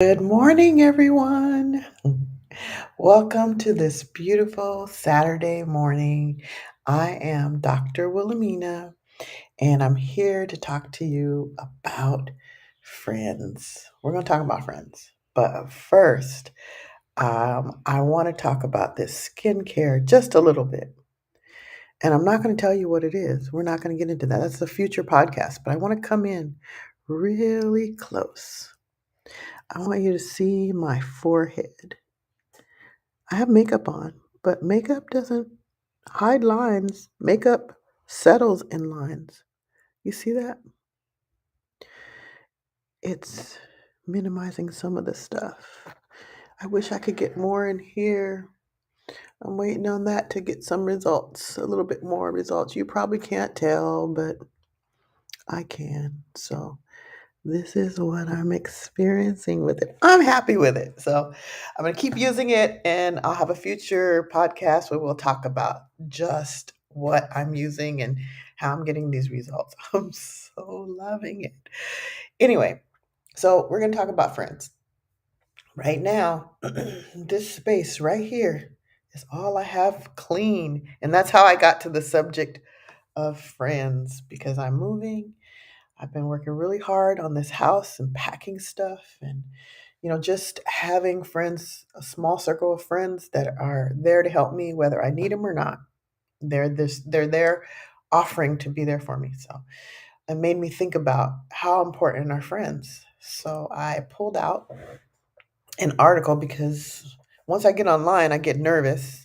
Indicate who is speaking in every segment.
Speaker 1: Good morning, everyone. Welcome to this beautiful Saturday morning. I am Dr. Wilhelmina, and I'm here to talk to you about friends. We're going to talk about friends. But first, I want to talk about this skincare just a little bit. And I'm not going to tell you what it is. We're not going to get into that. That's a future podcast. But I want to come in really close. I want you to see my forehead. I have makeup on, but makeup doesn't hide lines. Makeup settles in lines. You see that? It's minimizing some of the stuff. I wish I could get more in here. I'm waiting on that to get some results, a little bit more results. You probably can't tell, but I can. So this is what I'm experiencing with it. I'm happy with it. So I'm going to keep using it, and I'll have a future podcast where we'll talk about just what I'm using and how I'm getting these results. I'm so loving it. Anyway, so we're going to talk about friends. Right now, this space right here is all I have clean. And that's how I got to the subject of friends because I'm moving. I've been working really hard on this house and packing stuff and just having friends, a small circle of friends that are there to help me whether I need them or not. They're there offering to be there for me. So it made me think about how important are friends. So I pulled out an article because once I get online, I get nervous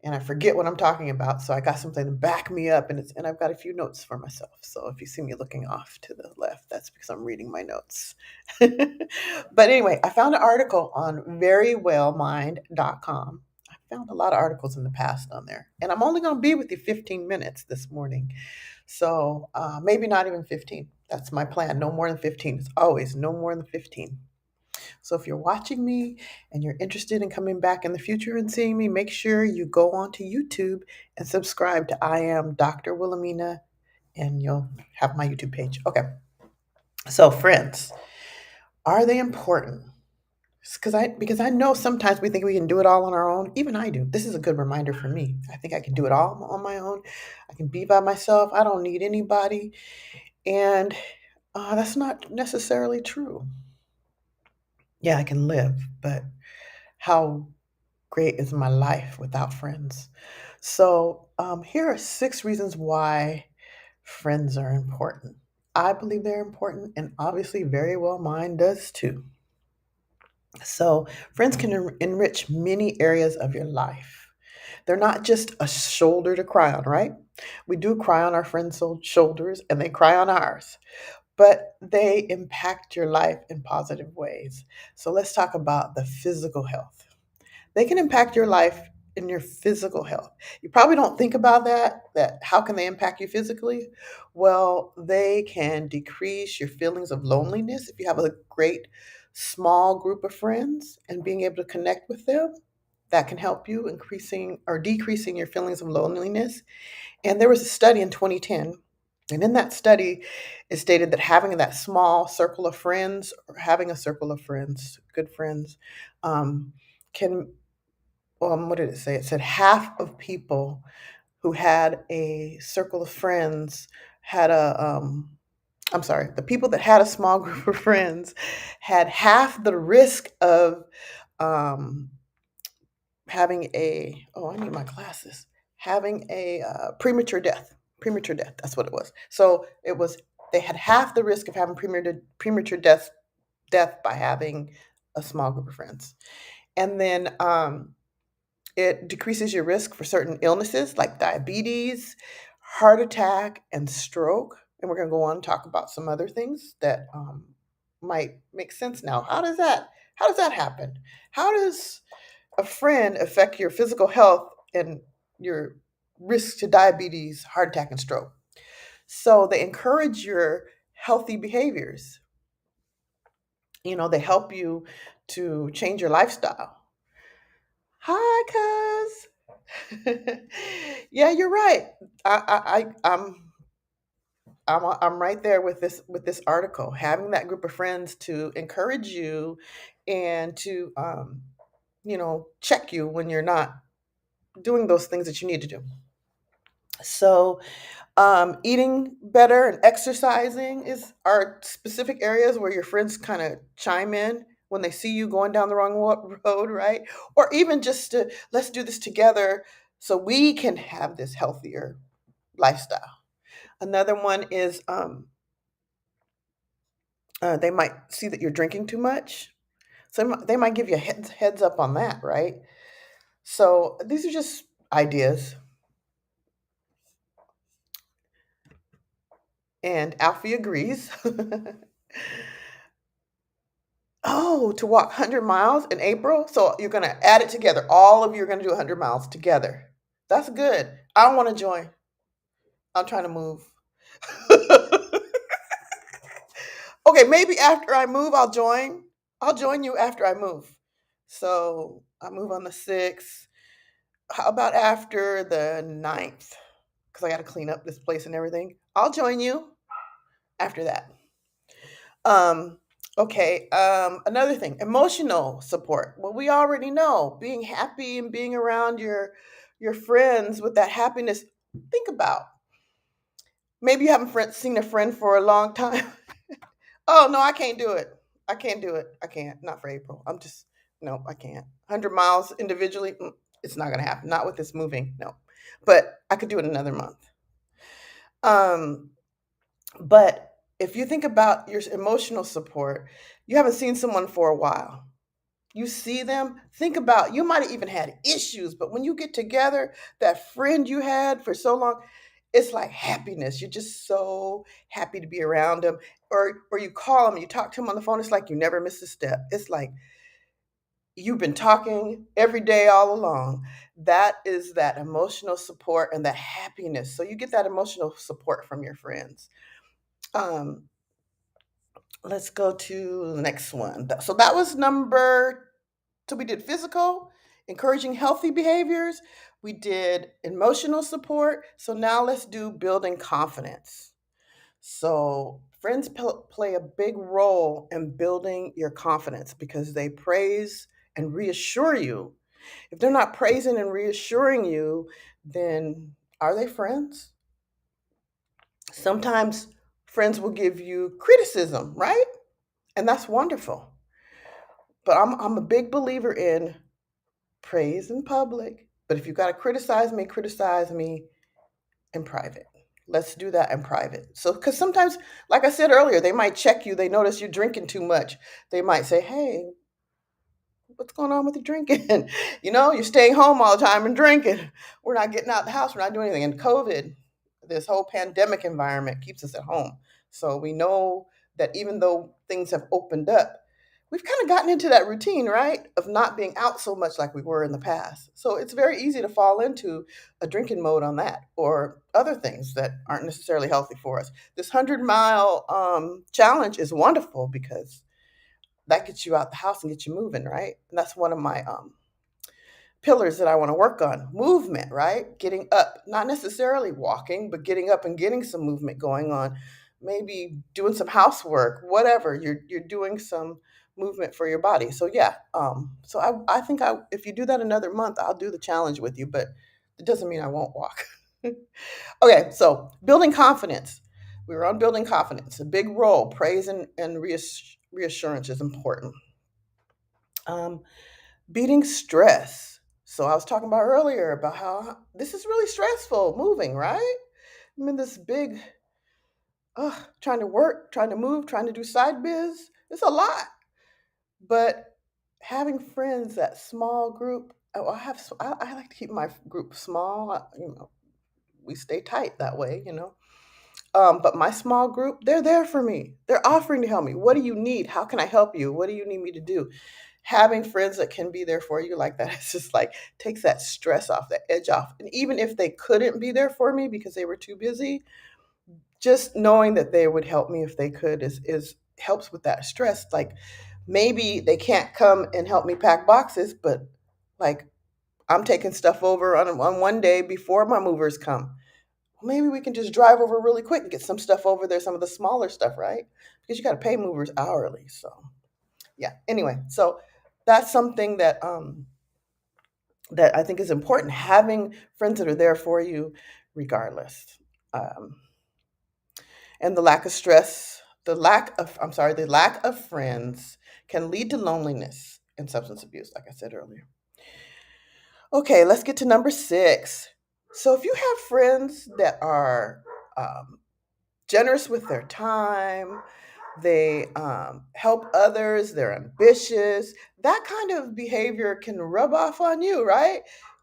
Speaker 1: and I forget what I'm talking about. So I got something to back me up, and I've got a few notes for myself. So if you see me looking off to the left, that's because I'm reading my notes. But anyway, I found an article on verywellmind.com. I found a lot of articles in the past on there, and I'm only going to be with you 15 minutes this morning. So maybe not even 15. That's my plan. No more than 15. It's always no more than 15. So if you're watching me and you're interested in coming back in the future and seeing me, make sure you go onto YouTube and subscribe to I am Dr. Wilhelmina, and you'll have my YouTube page. Okay. So friends, are they important? Because I know sometimes we think we can do it all on our own. Even I do. This is a good reminder for me. I think I can do it all on my own. I can be by myself. I don't need anybody. And that's not necessarily true. Yeah, I can live, but how great is my life without friends? So, here are 6 reasons why friends are important. I believe they're important, and obviously, very well, mine does too. So, friends can enrich many areas of your life. They're not just a shoulder to cry on, right? We do cry on our friends' shoulders, and they cry on ours, but they impact your life in positive ways. So, let's talk about the physical health. They can impact your life in your physical health. You probably don't think about that how can they impact you physically? Well, they can decrease your feelings of loneliness if you have a great small group of friends and being able to connect with them. That can help you increasing or decreasing your feelings of loneliness. And there was a study in 2010, and in that study, it stated that having that small circle of friends or having a circle of friends, good friends, can what did it say? It said half of people who had a circle of friends had I'm sorry, the people that had a small group of friends had half the risk of um, having I need my glasses, having a premature death. Premature death, that's what it was. So they had half the risk of having premature death by having a small group of friends. And then it decreases your risk for certain illnesses like diabetes, heart attack, and stroke. And we're going to go on and talk about some other things that might make sense now. How does that happen? How does a friend affect your physical health and your risk to diabetes, heart attack, and stroke? So they encourage your healthy behaviors. They help you to change your lifestyle. Hi, cuz. Yeah, you're right. I, I, I, I'm I'm right there with this article. Having that group of friends to encourage you and to check you when you're not doing those things that you need to do. So, eating better and exercising is are specific areas where your friends kind of chime in when they see you going down the wrong road, right? Or even just to let's do this together so we can have this healthier lifestyle. Another one is they might see that you're drinking too much, so they might give you a heads up on that, right? So these are just ideas. And Alfie agrees. Oh, to walk 100 miles in April? So you're going to add it together. All of you are going to do 100 miles together. That's good. I want to join. I'm trying to move. Okay, maybe after I move, I'll join. I'll join you after I move. So I move on the 6th. How about after the 9th? Because I got to clean up this place and everything. I'll join you after that. Um, okay. Another thing, emotional support. Well, we already know being happy and being around your friends with that happiness. Think about maybe you haven't seen a friend for a long time. Oh no, I can't do it. I can't do it. I can't. Not for April. I'm just no, I can't. 100 miles individually, it's not gonna happen. Not with this moving. No, but I could do it another month. Um, But if you think about your emotional support, you haven't seen someone for a while. You see them, think about you might have even had issues, but when you get together, that friend you had for so long, it's like happiness. You're just so happy to be around them. Or you call them, you talk to them on the phone, it's like you never miss a step. It's like you've been talking every day all along. That is that emotional support and that happiness. So you get that emotional support from your friends. Um, let's go to the next one. So that was number, so we did physical, encouraging healthy behaviors. We did emotional support. So now let's do building confidence. So friends play a big role in building your confidence because they praise and reassure you. If they're not praising and reassuring you, then are they friends? Sometimes friends will give you criticism, right? And that's wonderful. But I'm a big believer in praise in public. But if you got to criticize me in private. Let's do that in private. So, because sometimes, like I said earlier, they might check you. They notice you're drinking too much. They might say, "Hey, what's going on with the drinking? You're staying home all the time and drinking. We're not getting out the house. We're not doing anything." And COVID, this whole pandemic environment keeps us at home. So we know that even though things have opened up, we've kind of gotten into that routine, right? Of not being out so much like we were in the past. So it's very easy to fall into a drinking mode on that or other things that aren't necessarily healthy for us. This 100-mile challenge is wonderful because that gets you out the house and gets you moving, right? And that's one of my pillars that I want to work on. Movement, right? Getting up, not necessarily walking, but getting up and getting some movement going on. Maybe doing some housework, whatever. You're doing some movement for your body. So yeah, so I think if you do that another month, I'll do the challenge with you, but it doesn't mean I won't walk. Okay, so building confidence. We were on building confidence. A big role. Praise and reassurance is important. Um, beating stress. So I was talking about earlier about how this is really stressful moving, right? I'm in this big, trying to work, trying to move, trying to do side biz. It's a lot. But having friends, that small group, oh, I like to keep my group small. We stay tight that way. But my small group, they're there for me. They're offering to help me. What do you need? How can I help you? What do you need me to do? Having friends that can be there for you like that, it's just like takes that stress off, that edge off. And even if they couldn't be there for me because they were too busy, just knowing that they would help me if they could is helps with that stress. Like maybe they can't come and help me pack boxes, but like I'm taking stuff over on one day before my movers come. Maybe we can just drive over really quick and get some stuff over there, some of the smaller stuff, right? Because you got to pay movers hourly. So, yeah. Anyway, so that's something that I think is important, having friends that are there for you regardless. Um, and the lack of stress, the lack of friends can lead to loneliness and substance abuse, like I said earlier. Okay, let's get to number 6. So if you have friends that are um, generous with their time, they help others, they're ambitious, that kind of behavior can rub off on you, right?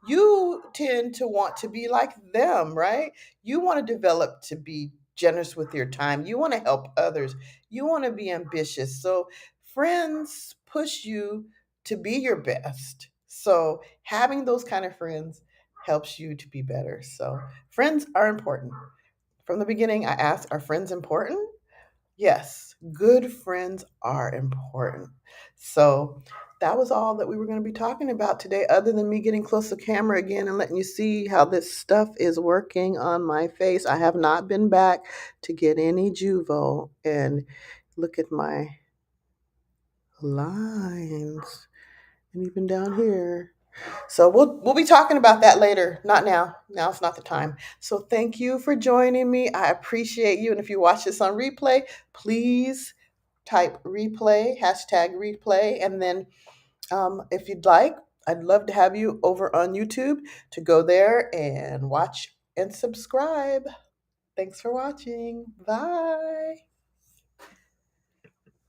Speaker 1: You tend to want to be like them, right? You want to develop to be generous with your time, you want to help others, you want to be ambitious. So friends push you to be your best. So having those kind of friends helps you to be better. So friends are important. From the beginning, I asked, are friends important? Yes, good friends are important. So that was all that we were going to be talking about today, other than me getting close to camera again and letting you see how this stuff is working on my face. I have not been back to get any Juvo, and look at my lines. And even down here. So we'll be talking about that later. Not now. Now it's not the time. So thank you for joining me. I appreciate you. And if you watch this on replay, please type replay, hashtag replay. And then if you'd like, I'd love to have you over on YouTube to go there and watch and subscribe. Thanks for watching. Bye.